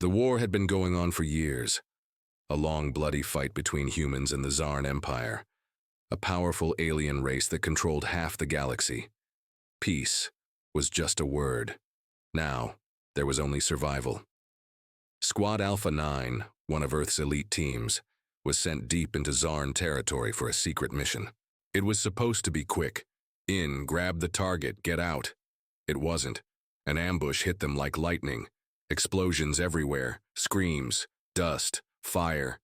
The war had been going on for years, a long bloody fight between humans and the Zarn Empire, a powerful alien race that controlled half the galaxy. Peace was just a word. Now, there was only survival. Squad Alpha 9, one of Earth's elite teams, was sent deep into Zarn territory for a secret mission. It was supposed to be quick. In, grab the target, get out. It wasn't. An ambush hit them like lightning. Explosions everywhere, screams, dust, fire.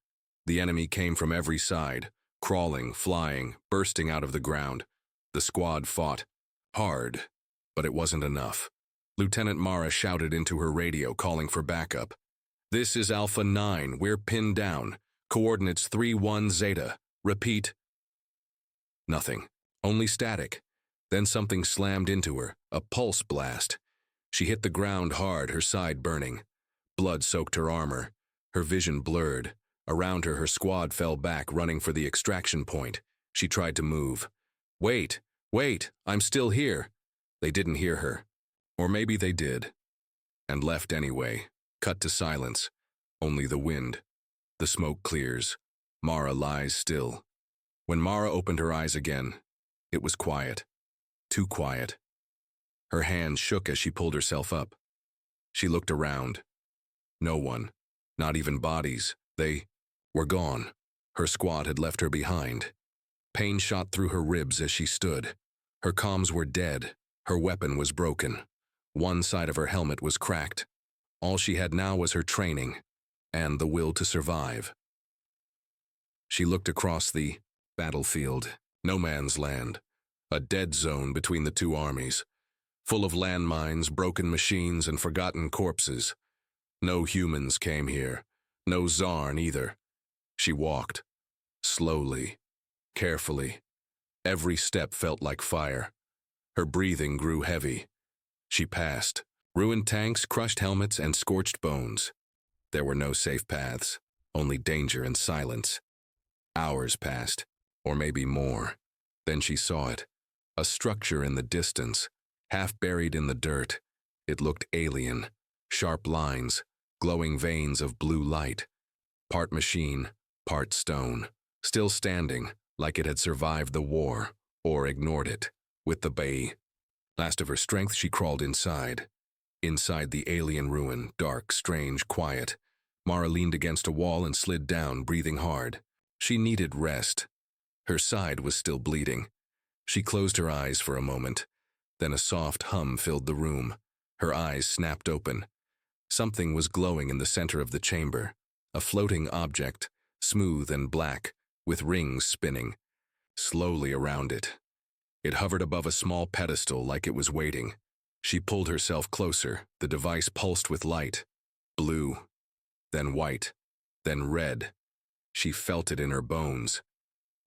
The enemy came from every side, crawling, flying, bursting out of the ground. The squad fought. Hard. But it wasn't enough. Lieutenant Mara shouted into her radio, calling for backup. "This is Alpha 9. We're pinned down. Coordinates 3-1 Zeta. Repeat." Nothing. Only static. Then something slammed into her, a pulse blast. She hit the ground hard, her side burning. Blood soaked her armor. Her vision blurred. Around her, her squad fell back, running for the extraction point. She tried to move. "Wait, wait, I'm still here." They didn't hear her. Or maybe they did. And left anyway. Cut to silence. Only the wind. The smoke clears. Mara lies still. When Mara opened her eyes again, it was quiet. Too quiet. Her hand shook as she pulled herself up. She looked around. No one. Not even bodies. They were gone. Her squad had left her behind. Pain shot through her ribs as she stood. Her comms were dead. Her weapon was broken. One side of her helmet was cracked. All she had now was her training and the will to survive. She looked across the battlefield, no man's land, a dead zone between the two armies, full of landmines, broken machines, and forgotten corpses. No humans came here, no Zarn either. She walked, slowly, carefully. Every step felt like fire. Her breathing grew heavy. She passed. Ruined tanks, crushed helmets, and scorched bones. There were no safe paths, only danger and silence. Hours passed, or maybe more. Then she saw it. A structure in the distance, half buried in the dirt. It looked alien. Sharp lines, glowing veins of blue light. Part machine, part stone. Still standing, like it had survived the war, or ignored it, with the bay. Last of her strength, she crawled inside. Inside the alien ruin, dark, strange, quiet. Mara leaned against a wall and slid down, breathing hard. She needed rest. Her side was still bleeding. She closed her eyes for a moment. Then a soft hum filled the room. Her eyes snapped open. Something was glowing in the center of the chamber. A floating object, smooth and black, with rings spinning. Slowly around it. It hovered above a small pedestal like it was waiting. She pulled herself closer. The device pulsed with light. Blue, then white, then red. She felt it in her bones,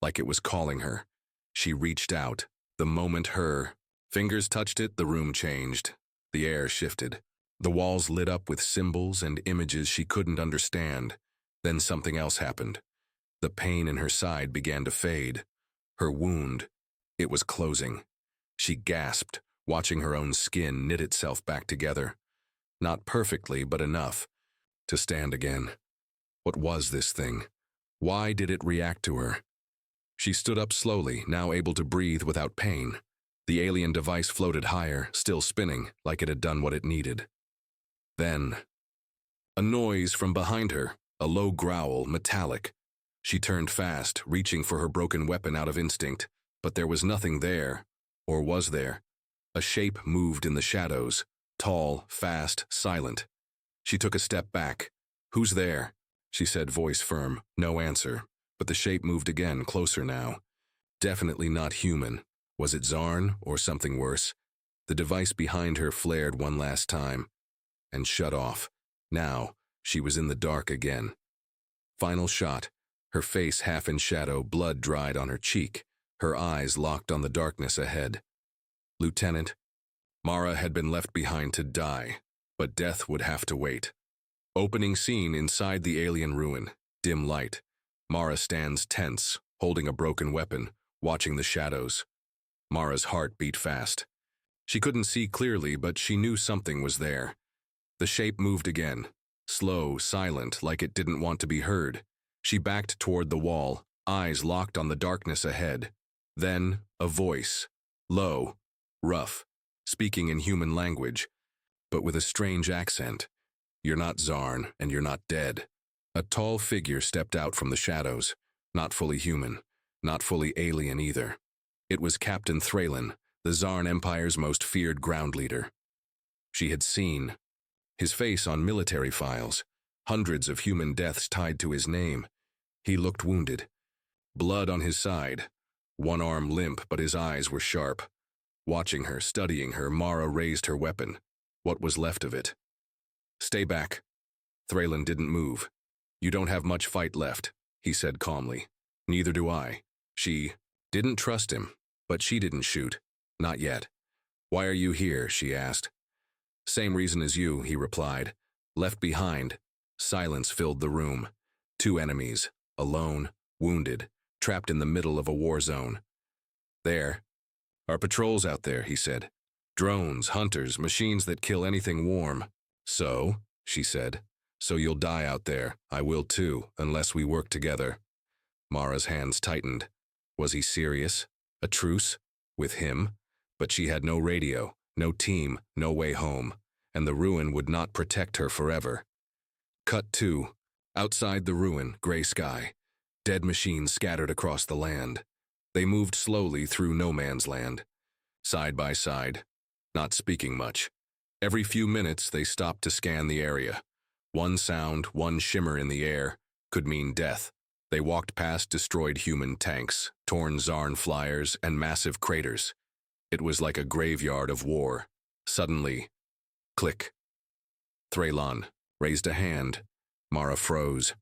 like it was calling her. She reached out. The moment her fingers touched it, the room changed. The air shifted. The walls lit up with symbols and images she couldn't understand. Then something else happened. The pain in her side began to fade. Her wound, it was closing. She gasped, watching her own skin knit itself back together. Not perfectly, but enough to stand again. What was this thing? Why did it react to her? She stood up slowly, now able to breathe without pain. The alien device floated higher, still spinning, like it had done what it needed. Then, a noise from behind her, a low growl, metallic. She turned fast, reaching for her broken weapon out of instinct, but there was nothing there, or was there? A shape moved in the shadows, tall, fast, silent. She took a step back. "Who's there?" she said, voice firm. No answer, but the shape moved again, closer now. Definitely not human. Was it Zarn, or something worse? The device behind her flared one last time, and shut off. Now, she was in the dark again. Final shot. Her face half in shadow, blood dried on her cheek. Her eyes locked on the darkness ahead. "Lieutenant." Mara had been left behind to die, but death would have to wait. Opening scene inside the alien ruin. Dim light. Mara stands tense, holding a broken weapon, watching the shadows. Mara's heart beat fast. She couldn't see clearly, but she knew something was there. The shape moved again. slow, silent, like it didn't want to be heard. She backed toward the wall, eyes locked on the darkness ahead. Then, a voice, low, rough, speaking in human language, but with a strange accent. "You're not Zarn, and you're not dead." A tall figure stepped out from the shadows, not fully human, not fully alien either. It was Captain Thralin, the Zarn Empire's most feared ground leader. She had seen his face on military files, hundreds of human deaths tied to his name. He looked wounded, blood on his side, one arm limp, but his eyes were sharp. Watching her, studying her, Mara raised her weapon. What was left of it? "Stay back." Thralin didn't move. "You don't have much fight left," he said calmly. "Neither do I." She didn't trust him, but she didn't shoot. Not yet. "Why are you here?" she asked. "Same reason as you," he replied. Left behind. Silence filled the room. Two enemies, alone, wounded, trapped in the middle of a war zone. "There are patrols out there," he said. "Drones, hunters, machines that kill anything warm." "So?" she said. "So you'll die out there. I will too, unless we work together." Mara's hands tightened. Was he serious? A truce? With him? But she had no radio, no team, no way home, and the ruin would not protect her forever. Cut 2. Outside the ruin, gray sky. Dead machines scattered across the land. They moved slowly through no man's land. Side by side, not speaking much. Every few minutes they stopped to scan the area. One sound, one shimmer in the air, could mean death. They walked past destroyed human tanks, torn Zarn flyers, and massive craters. It was like a graveyard of war. Suddenly, click. Thralin raised a hand. Mara froze.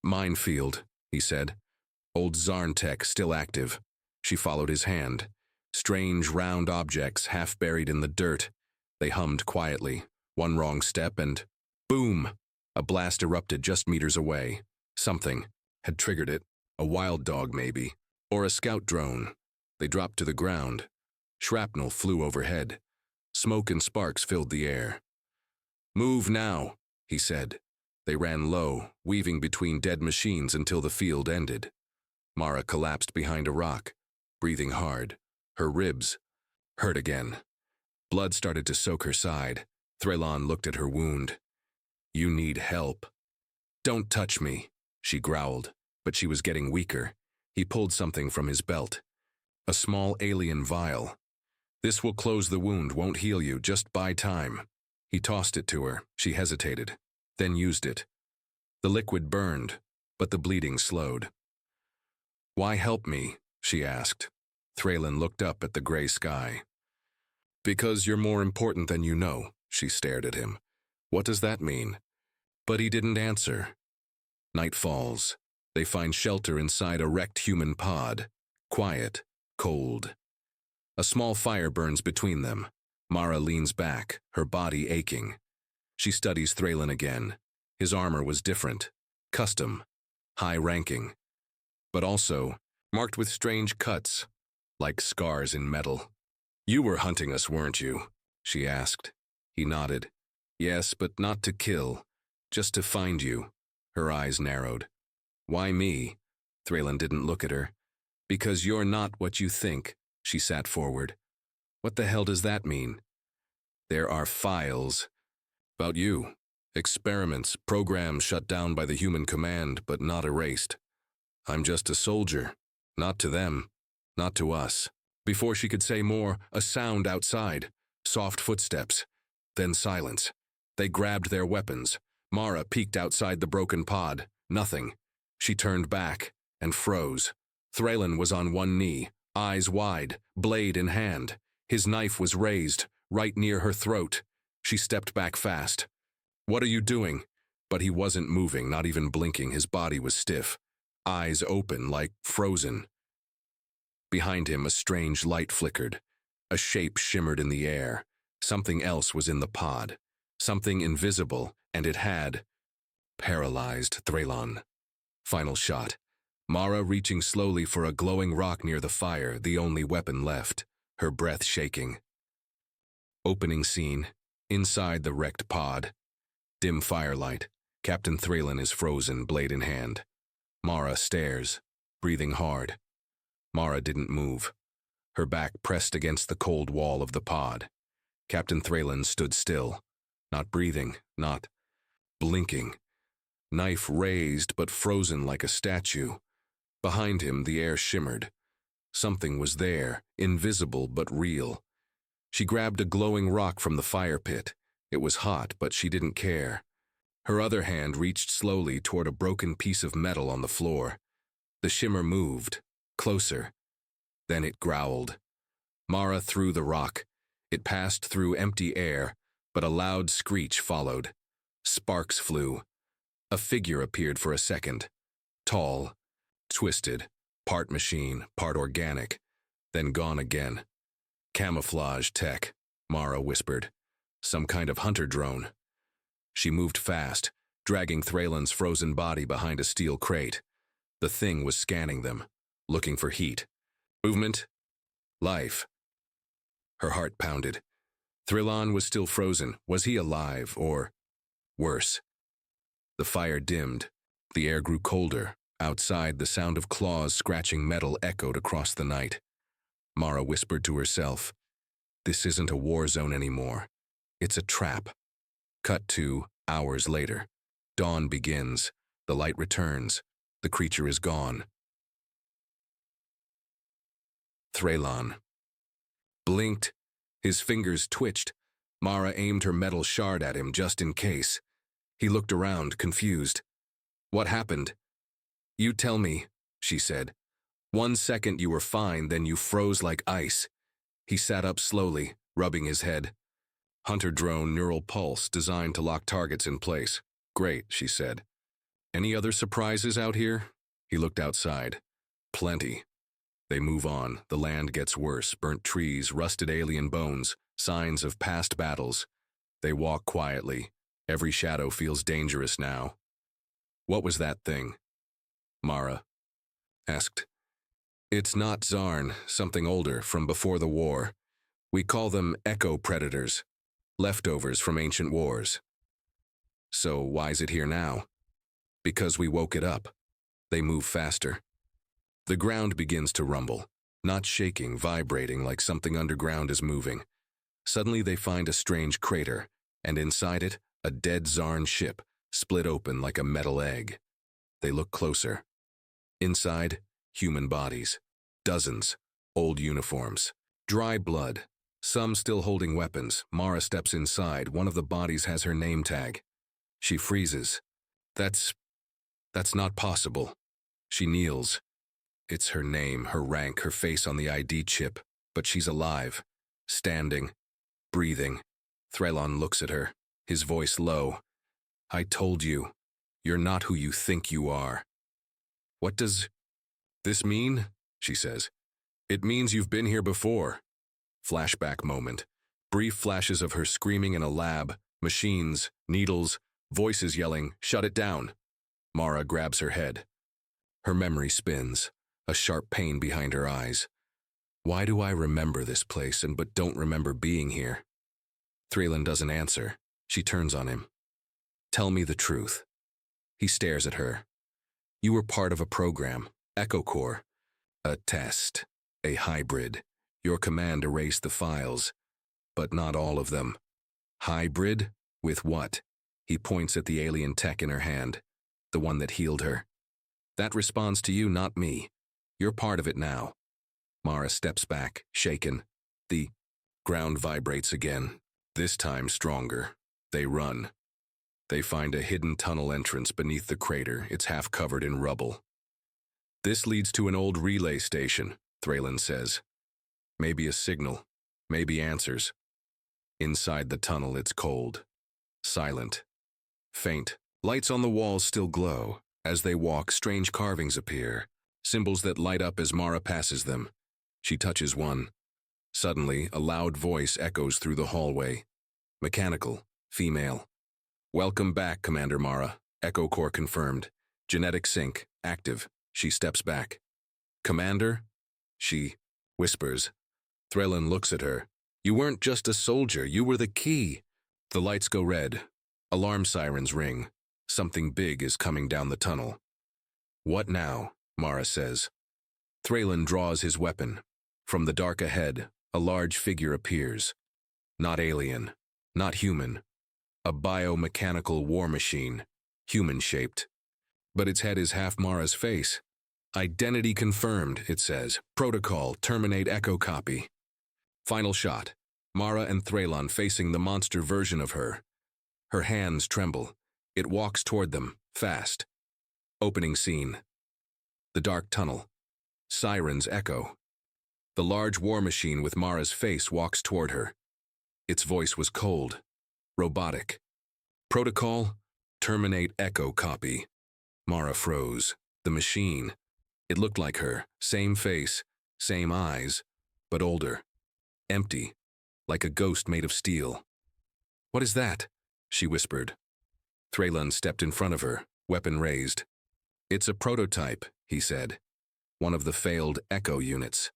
"Minefield," he said. Old Zarn tech still active. She followed his hand. Strange round objects half buried in the dirt. They hummed quietly. One wrong step and boom! A blast erupted just meters away. Something had triggered it. A wild dog maybe. Or a scout drone. They dropped to the ground. Shrapnel flew overhead. Smoke and sparks filled the air. "Move now," he said. They ran low, weaving between dead machines until the field ended. Mara collapsed behind a rock, breathing hard. Her ribs hurt again. Blood started to soak her side. Thralin looked at her wound. "You need help." "Don't touch me," she growled, but she was getting weaker. He pulled something from his belt. A small alien vial. "This will close the wound, won't heal you, just buy time." He tossed it to her. She hesitated, then used it. The liquid burned, but the bleeding slowed. "Why help me?" she asked. Thralin looked up at the gray sky. "Because you're more important than you know," she stared at him. "What does that mean?" But he didn't answer. Night falls. They find shelter inside a wrecked human pod. Quiet, cold. A small fire burns between them. Mara leans back, her body aching. She studies Thralin again. His armor was different. Custom. High-ranking. But also marked with strange cuts, like scars in metal. "You were hunting us, weren't you?" she asked. He nodded. "Yes, but not to kill. Just to find you." Her eyes narrowed. "Why me?" Thralin didn't look at her. "Because you're not what you think." She sat forward. "What the hell does that mean?" "There are files about you. Experiments, programs shut down by the human command, but not erased. I'm just a soldier. Not to them. Not to us." Before she could say more, a sound outside. Soft footsteps. Then silence. They grabbed their weapons. Mara peeked outside the broken pod. Nothing. She turned back and froze. Thralin was on one knee, eyes wide, blade in hand. His knife was raised, right near her throat. She stepped back fast. "What are you doing?" But he wasn't moving, not even blinking. His body was stiff. Eyes open, like frozen. Behind him, a strange light flickered. A shape shimmered in the air. Something else was in the pod. Something invisible, and it had paralyzed Thralin. Final shot. Mara reaching slowly for a glowing rock near the fire, the only weapon left, her breath shaking. Opening scene. Inside the wrecked pod. Dim firelight. Captain Thralin is frozen, blade in hand. Mara stares, breathing hard. Mara didn't move, her back pressed against the cold wall of the pod. Captain Thralin stood still, not breathing, not blinking. Knife raised but frozen like a statue. Behind him, the air shimmered. Something was there, invisible but real. She grabbed a glowing rock from the fire pit. It was hot, but she didn't care. Her other hand reached slowly toward a broken piece of metal on the floor. The shimmer moved, closer. Then it growled. Mara threw the rock. It passed through empty air, but a loud screech followed. Sparks flew. A figure appeared for a second. Tall, twisted, part machine, part organic, then gone again. Camouflage tech, Mara whispered. Some kind of hunter drone. She moved fast, dragging Thralin's frozen body behind a steel crate. The thing was scanning them, looking for heat. Movement. Life. Her heart pounded. Thralin was still frozen. Was he alive, or worse? The fire dimmed. The air grew colder. Outside, the sound of claws scratching metal echoed across the night. Mara whispered to herself, "This isn't a war zone anymore. It's a trap." Cut to hours later. Dawn begins. The light returns. The creature is gone. Thralin blinked. His fingers twitched. Mara aimed her metal shard at him just in case. He looked around, confused. "What happened?" "You tell me," she said. "1 second you were fine, then you froze like ice." He sat up slowly, rubbing his head. "Hunter drone neural pulse designed to lock targets in place." "Great," she said. "Any other surprises out here?" He looked outside. "Plenty." They move on. The land gets worse. Burnt trees, rusted alien bones, signs of past battles. They walk quietly. Every shadow feels dangerous now. "What was that thing?" Mara asked. "It's not Zarn, something older, from before the war. We call them echo predators, leftovers from ancient wars." "So why's it here now?" "Because we woke it up." They move faster. The ground begins to rumble, not shaking, vibrating like something underground is moving. Suddenly they find a strange crater, and inside it, a dead Zarn ship, split open like a metal egg. They look closer. Inside, human bodies. Dozens. Old uniforms. Dry blood. Some still holding weapons. Mara steps inside. One of the bodies has her name tag. She freezes. That's not possible." She kneels. It's her name, her rank, her face on the ID chip, but she's alive. Standing. Breathing. Thralin looks at her, his voice low. "I told you. You're not who you think you are." "What does this mean?" she says. "It means you've been here before." Flashback moment. Brief flashes of her screaming in a lab, machines, needles, voices yelling, "Shut it down." Mara grabs her head. Her memory spins, a sharp pain behind her eyes. Why do I remember this place but don't remember being here? Thralin doesn't answer. She turns on him. "Tell me the truth." He stares at her. "You were part of a program, Echo Core. A test, a hybrid. Your command erased the files, but not all of them." "Hybrid? With what?" He points at the alien tech in her hand, the one that healed her. "That responds to you, not me. You're part of it now." Mara steps back, shaken. The ground vibrates again, this time stronger. They run. They find a hidden tunnel entrance beneath the crater. It's half covered in rubble. "This leads to an old relay station," Thralin says. "Maybe a signal, maybe answers." Inside the tunnel, it's cold, silent, faint. Lights on the walls still glow. As they walk, strange carvings appear, symbols that light up as Mara passes them. She touches one. Suddenly, a loud voice echoes through the hallway. Mechanical, female. "Welcome back, Commander Mara. Echo Core confirmed. Genetic sync, active." She steps back. "Commander?" She whispers. Thralin looks at her. "You weren't just a soldier, you were the key." The lights go red. Alarm sirens ring. Something big is coming down the tunnel. What now? Mara says. Thraylon draws his weapon. From the dark ahead, a large figure appears. Not alien, not human. A biomechanical war machine, human-shaped. But its head is half Mara's face. Identity confirmed, it says. Protocol, terminate echo copy. Final shot. Mara and Thraylon facing the monster version of her. Her hands tremble. It walks toward them, fast. Opening scene. The dark tunnel. Sirens echo. The large war machine with Mara's face walks toward her. Its voice was cold, robotic. Protocol, terminate echo copy. Mara froze. The machine. It looked like her, same face, same eyes, but older. Empty, like a ghost made of steel. What is that? She whispered. Thraylon stepped in front of her, weapon raised. It's a prototype, he said. One of the failed echo units.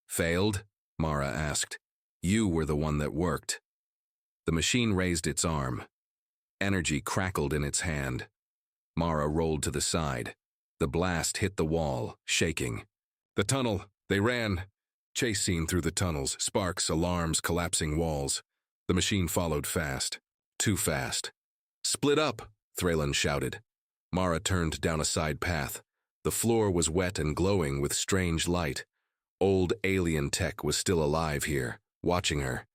Failed? Mara asked. You were the one that worked. The machine raised its arm. Energy crackled in its hand. Mara rolled to the side. The blast hit the wall, shaking. The tunnel. They ran. Chase scene through the tunnels, sparks, alarms, collapsing walls. The machine followed fast. Too fast. Split up, Thraylon shouted. Mara turned down a side path. The floor was wet and glowing with strange light. Old alien tech was still alive here, watching her.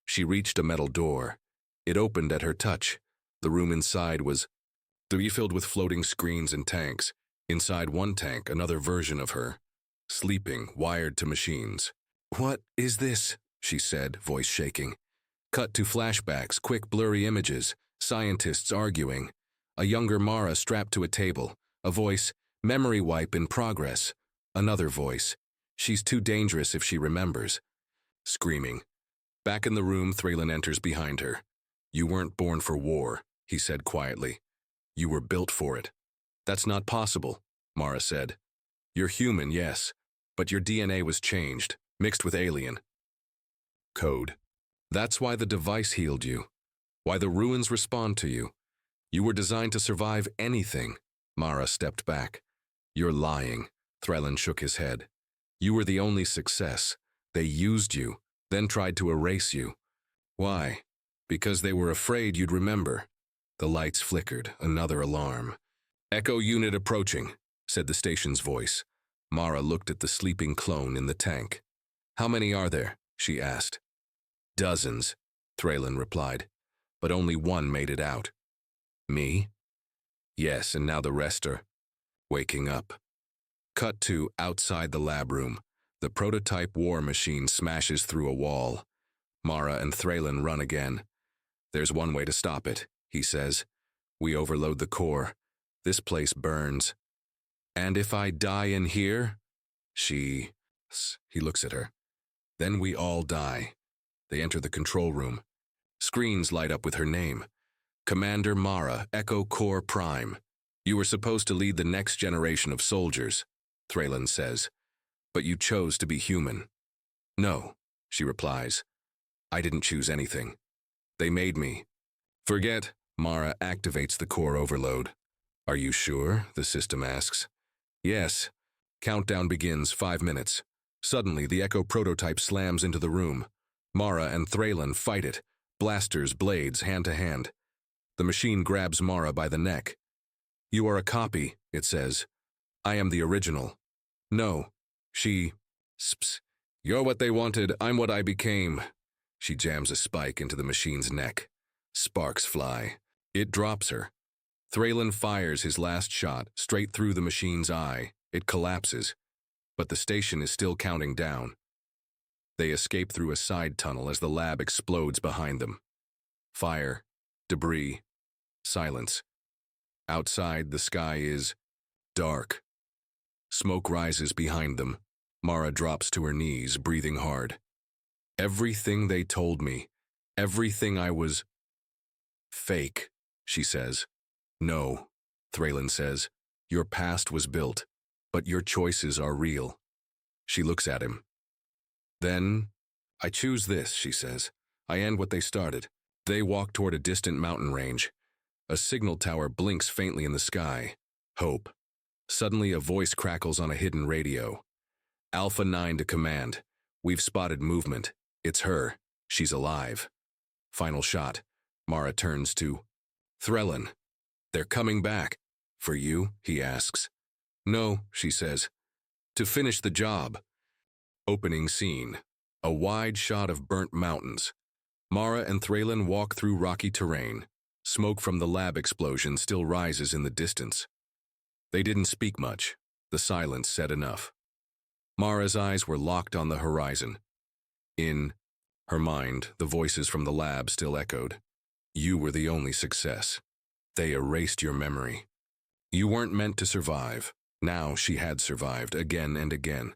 She reached a metal door. It opened at her touch. The room inside was filled with floating screens and tanks. Inside one tank, another version of her. Sleeping, wired to machines. What is this? She said, voice shaking. Cut to flashbacks, quick blurry images, scientists arguing. A younger Mara strapped to a table. A voice, memory wipe in progress. Another voice. She's too dangerous if she remembers. Screaming. Back in the room, Thraylon enters behind her. You weren't born for war, he said quietly. You were built for it. That's not possible, Mara said. You're human, yes, but your DNA was changed, mixed with alien. Code. That's why the device healed you. Why the ruins respond to you. You were designed to survive anything. Mara stepped back. You're lying. Thraylon shook his head. You were the only success. They used you, then tried to erase you. Why? Because they were afraid you'd remember. The lights flickered, another alarm. Echo unit approaching, said the station's voice. Mara looked at the sleeping clone in the tank. How many are there? She asked. Dozens, Thraylon replied, but only one made it out. Me? Yes, and now the rest are waking up. Cut to outside the lab room. The prototype war machine smashes through a wall. Mara and Thraylon run again. There's one way to stop it, he says. We overload the core. This place burns. And if I die in here? He looks at her. Then we all die. They enter the control room. Screens light up with her name. Commander Mara, Echo Core Prime. You were supposed to lead the next generation of soldiers, Thraylon says. But you chose to be human. No, she replies. I didn't choose anything. They made me. Forget. Mara activates the core overload. Are you sure? The system asks. Yes. Countdown begins 5 minutes. Suddenly, the Echo prototype slams into the room. Mara and Thraylon fight it, blasters, blades, hand to hand. The machine grabs Mara by the neck. You are a copy, it says. I am the original. No. Sps. You're what they wanted, I'm what I became. She jams a spike into the machine's neck. Sparks fly. It drops her. Thraylon fires his last shot straight through the machine's eye. It collapses. But the station is still counting down. They escape through a side tunnel as the lab explodes behind them. Fire, debris, silence. Outside, the sky is dark. Smoke rises behind them. Mara drops to her knees, breathing hard. Everything they told me, everything I was fake, she says. No, Thraylon says. Your past was built, but your choices are real. She looks at him. Then, I choose this, she says. I end what they started. They walk toward a distant mountain range. A signal tower blinks faintly in the sky. Hope. Suddenly, a voice crackles on a hidden radio. Alpha 9 to command. We've spotted movement. It's her. She's alive. Final shot. Mara turns to Threlin. They're coming back. For you? He asks. No, she says. To finish the job. Opening scene. A wide shot of burnt mountains. Mara and Threlin walk through rocky terrain. Smoke from the lab explosion still rises in the distance. They didn't speak much. The silence said enough. Mara's eyes were locked on the horizon. In her mind, the voices from the lab still echoed. You were the only success. They erased your memory. You weren't meant to survive. Now she had survived again and again.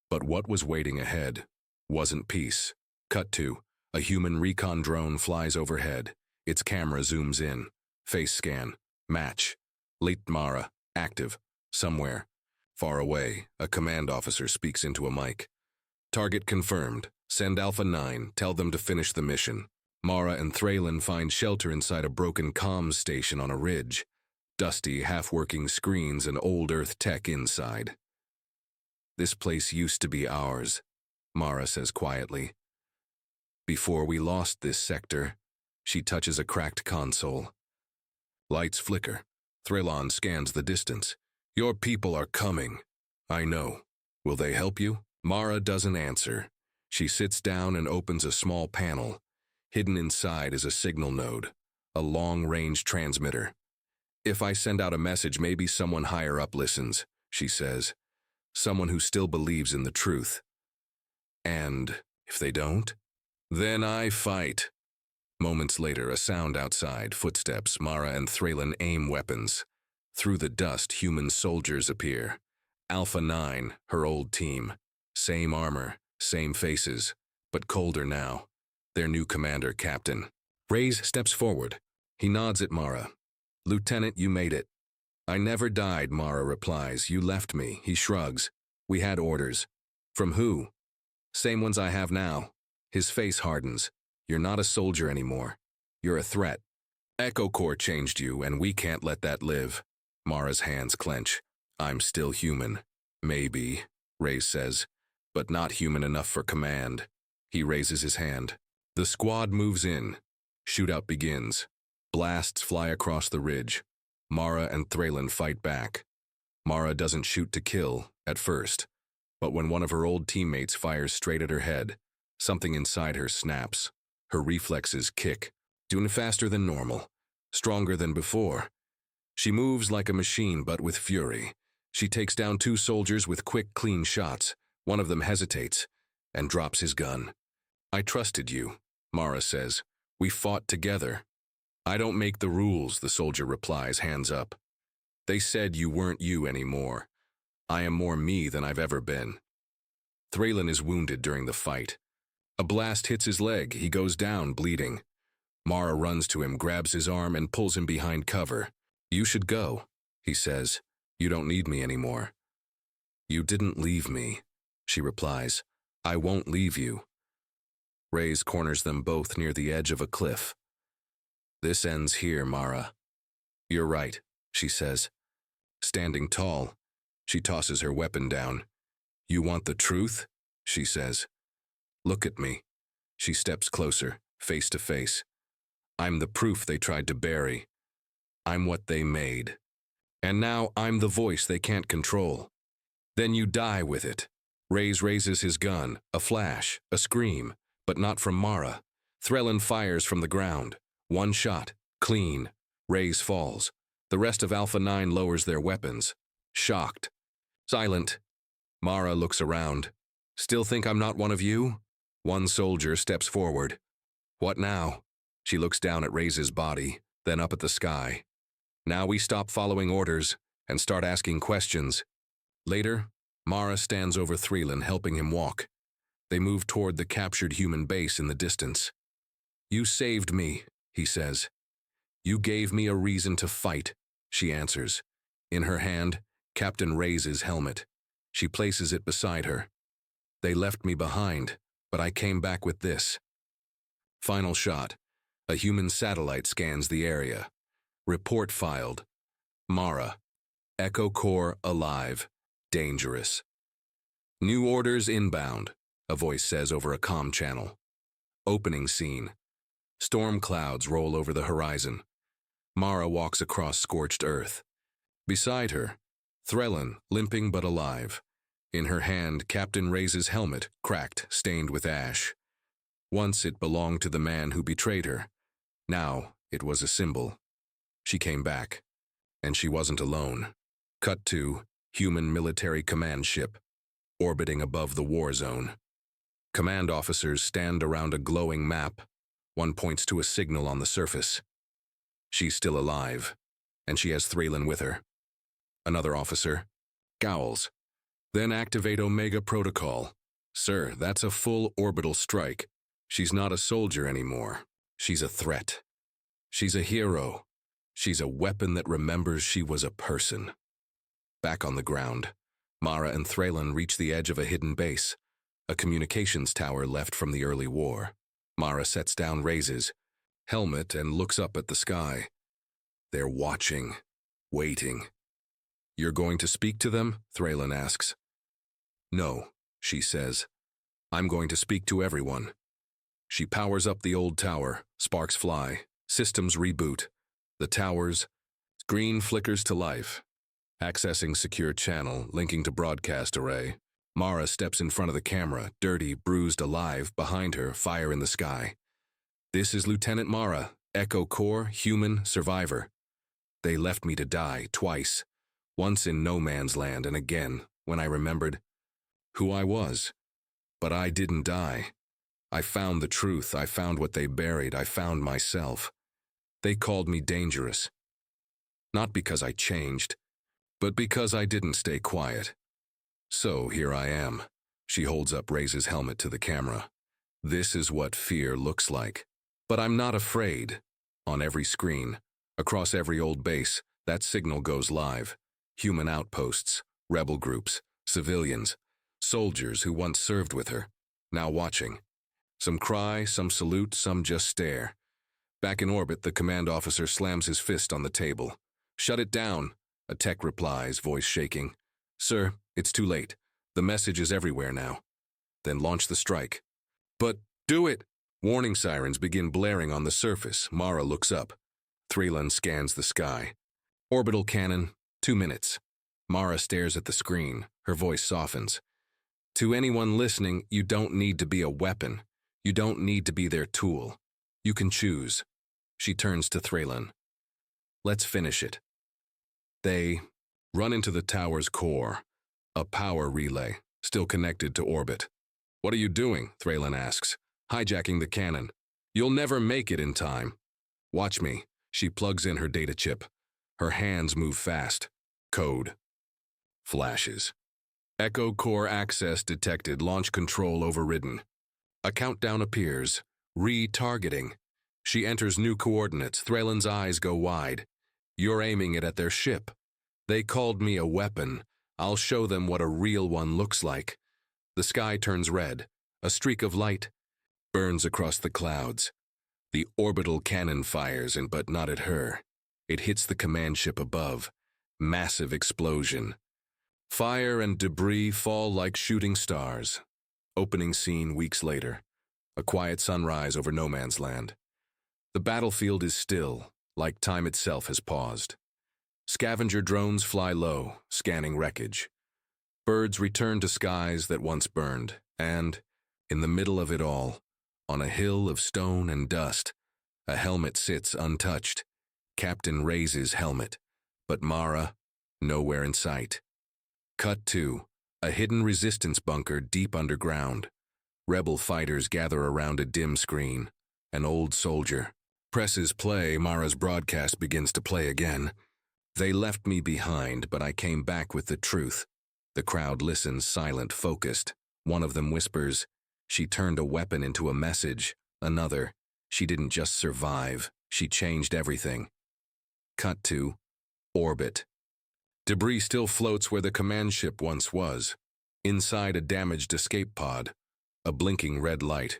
But what was waiting ahead wasn't peace. Cut to, a human recon drone flies overhead. Its camera zooms in. Face scan. Match. Late Mara. Active. Somewhere. Far away, a command officer speaks into a mic. Target confirmed. Send Alpha 9. Tell them to finish the mission. Mara and Threlin find shelter inside a broken comms station on a ridge. Dusty, half-working screens and old Earth tech inside. This place used to be ours, Mara says quietly. Before we lost this sector, she touches a cracked console. Lights flicker. Threlin scans the distance. Your people are coming. I know. Will they help you? Mara doesn't answer. She sits down and opens a small panel. Hidden inside is a signal node, a long-range transmitter. If I send out a message, maybe someone higher up listens, she says. Someone who still believes in the truth. And if they don't, then I fight. Moments later, a sound outside, footsteps. Mara and Threlin aim weapons. Through the dust, human soldiers appear. Alpha 9, her old team. Same armor, same faces, but colder now. Their new commander, Captain. Reyes steps forward. He nods at Mara. Lieutenant, you made it. I never died, Mara replies. You left me. He shrugs. We had orders. From who? Same ones I have now. His face hardens. You're not a soldier anymore. You're a threat. Echo Corps changed you, and we can't let that live. Mara's hands clench. I'm still human. Maybe, Reyes says, but not human enough for command. He raises his hand. The squad moves in. Shootout begins. Blasts fly across the ridge. Mara and Threlin fight back. Mara doesn't shoot to kill, at first, but when one of her old teammates fires straight at her head, something inside her snaps. Her reflexes kick, doing faster than normal, stronger than before. She moves like a machine, but with fury. She takes down 2 soldiers with quick, clean shots. One of them hesitates and drops his gun. I trusted you, Mara says. We fought together. I don't make the rules, the soldier replies, hands up. They said you weren't you anymore. I am more me than I've ever been. Threlin is wounded during the fight. A blast hits his leg. He goes down, bleeding. Mara runs to him, grabs his arm, and pulls him behind cover. You should go, he says. You don't need me anymore. You didn't leave me, she replies. I won't leave you. Reyes corners them both near the edge of a cliff. This ends here, Mara. You're right, she says. Standing tall, she tosses her weapon down. You want the truth? She says. Look at me. She steps closer, face to face. I'm the proof they tried to bury. I'm what they made. And now I'm the voice they can't control. Then you die with it. Reyes raises his gun, a flash, a scream, but not from Mara. Threlin fires from the ground. One shot, clean. Reyes falls. The rest of Alpha 9 lowers their weapons. Shocked. Silent. Mara looks around. Still think I'm not one of you? One soldier steps forward. What now? She looks down at Reyes' body, then up at the sky. Now we stop following orders and start asking questions. Later, Mara stands over Threlin, helping him walk. They move toward the captured human base in the distance. You saved me, he says. You gave me a reason to fight, she answers. In her hand, Captain Reyes' helmet. She places it beside her. They left me behind, but I came back with this. Final shot. A human satellite scans the area. Report filed. Mara. Echo Core alive. Dangerous. New orders inbound, a voice says over a comm channel. Opening scene. Storm clouds roll over the horizon. Mara walks across scorched earth. Beside her, Threlin, limping but alive. In her hand, Captain Reyes' helmet, cracked, stained with ash. Once it belonged to the man who betrayed her. Now it was a symbol. She came back, and she wasn't alone. Cut to human military command ship, orbiting above the war zone. Command officers stand around a glowing map. One points to a signal on the surface. She's still alive, and she has Threlin with her. Another officer scowls. Then activate Omega Protocol. Sir, that's a full orbital strike. She's not a soldier anymore. She's a threat. She's a hero. She's a weapon that remembers she was a person. Back on the ground, Mara and Threlin reach the edge of a hidden base, a communications tower left from the early war. Mara sets down Reyes' helmet and looks up at the sky. They're watching, waiting. You're going to speak to them? Threlin asks. No, she says. I'm going to speak to everyone. She powers up the old tower, sparks fly, systems reboot. The tower's screen flickers to life. Accessing secure channel, linking to broadcast array. Mara steps in front of the camera, dirty, bruised, alive, behind her, fire in the sky. This is Lieutenant Mara, Echo Core, human, survivor. They left me to die, twice. Once in no man's land, and again, when I remembered who I was. But I didn't die. I found the truth, I found what they buried, I found myself. They called me dangerous. Not because I changed, but because I didn't stay quiet. So here I am. She holds up Reyes' helmet to the camera. This is what fear looks like. But I'm not afraid. On every screen, across every old base, that signal goes live. Human outposts, rebel groups, civilians, soldiers who once served with her, now watching. Some cry, some salute, some just stare. Back in orbit, the command officer slams his fist on the table. Shut it down, a tech replies, voice shaking. Sir, it's too late. The message is everywhere now. Then launch the strike. But do it! Warning sirens begin blaring on the surface. Mara looks up. Threlin scans the sky. Orbital cannon, 2 minutes. Mara stares at the screen. Her voice softens. To anyone listening, you don't need to be a weapon. You don't need to be their tool. You can choose. She turns to Threlin. Let's finish it. They run into the tower's core, a power relay, still connected to orbit. What are you doing? Threlin asks. Hijacking the cannon. You'll never make it in time. Watch me. She plugs in her data chip. Her hands move fast. Code. Flashes. Echo Core access detected. Launch control overridden. A countdown appears. Retargeting. She enters new coordinates. Threlin's eyes go wide. You're aiming it at their ship. They called me a weapon. I'll show them what a real one looks like. The sky turns red. A streak of light burns across the clouds. The orbital cannon fires, but not at her. It hits the command ship above. Massive explosion. Fire and debris fall like shooting stars. Opening scene weeks later. A quiet sunrise over no man's land. The battlefield is still, like time itself has paused. Scavenger drones fly low, scanning wreckage. Birds return to skies that once burned, and, in the middle of it all, on a hill of stone and dust, a helmet sits untouched. Captain Reyes' helmet, but Mara, nowhere in sight. Cut to a hidden resistance bunker deep underground. Rebel fighters gather around a dim screen. An old soldier presses play. Mara's broadcast begins to play again. They left me behind, but I came back with the truth. The crowd listens, silent, focused. One of them whispers, she turned a weapon into a message. Another, she didn't just survive, she changed everything. Cut to orbit. Debris still floats where the command ship once was. Inside a damaged escape pod, a blinking red light.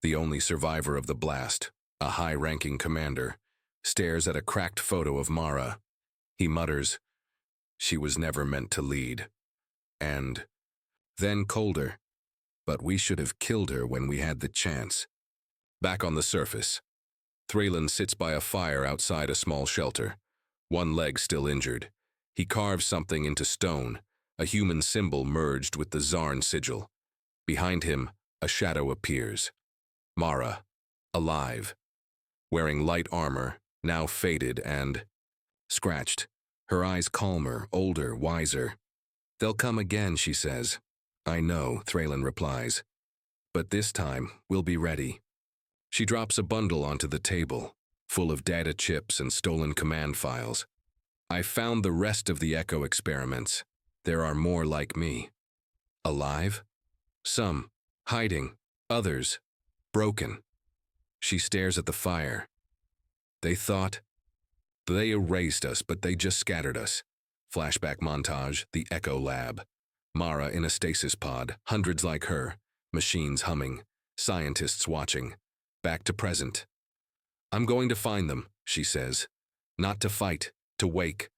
The only survivor of the blast, a high-ranking commander. stares at a cracked photo of Mara. He mutters, "She was never meant to lead." And then colder, "But we should have killed her when we had the chance." Back on the surface, Thraylin sits by a fire outside a small shelter, one leg still injured. He carves something into stone, a human symbol merged with the Zarn sigil. Behind him, a shadow appears. Mara, alive, wearing light armor, now faded and scratched, her eyes calmer, older, wiser. "They'll come again," she says. "I know," Thraylin replies. "But this time, we'll be ready." She drops a bundle onto the table, full of data chips and stolen command files. "I found the rest of the Echo experiments. There are more like me. Alive? Some, hiding, others, broken." She stares at the fire. They erased us, but they just scattered us." Flashback montage, the Echo lab. Mara in a stasis pod, hundreds like her, machines humming, scientists watching. Back to present. "I'm going to find them," she says. "Not to fight, to wake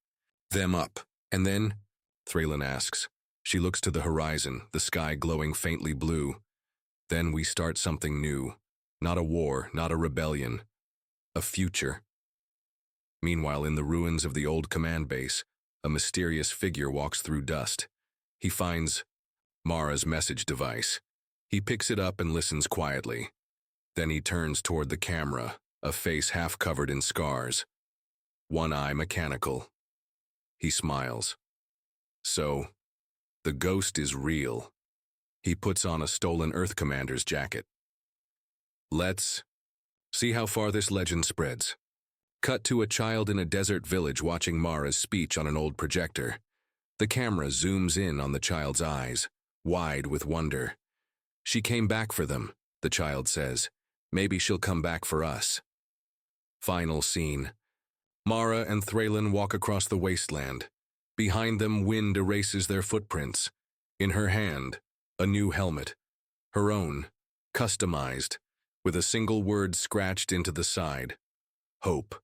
them up." "And then?" Thraylin asks. She looks to the horizon, the sky glowing faintly blue. "Then we start something new. Not a war, not a rebellion. A future." Meanwhile, in the ruins of the old command base, a mysterious figure walks through dust. He finds Mara's message device. He picks it up and listens quietly. Then he turns toward the camera, a face half covered in scars. One eye mechanical. He smiles. "So, the ghost is real." He puts on a stolen Earth commander's jacket. "Let's see how far this legend spreads." Cut to a child in a desert village watching Mara's speech on an old projector. The camera zooms in on the child's eyes, wide with wonder. "She came back for them," the child says. "Maybe she'll come back for us." Final scene. Mara and Thraylin walk across the wasteland. Behind them, wind erases their footprints. In her hand, a new helmet. Her own, customized, with a single word scratched into the side. Hope.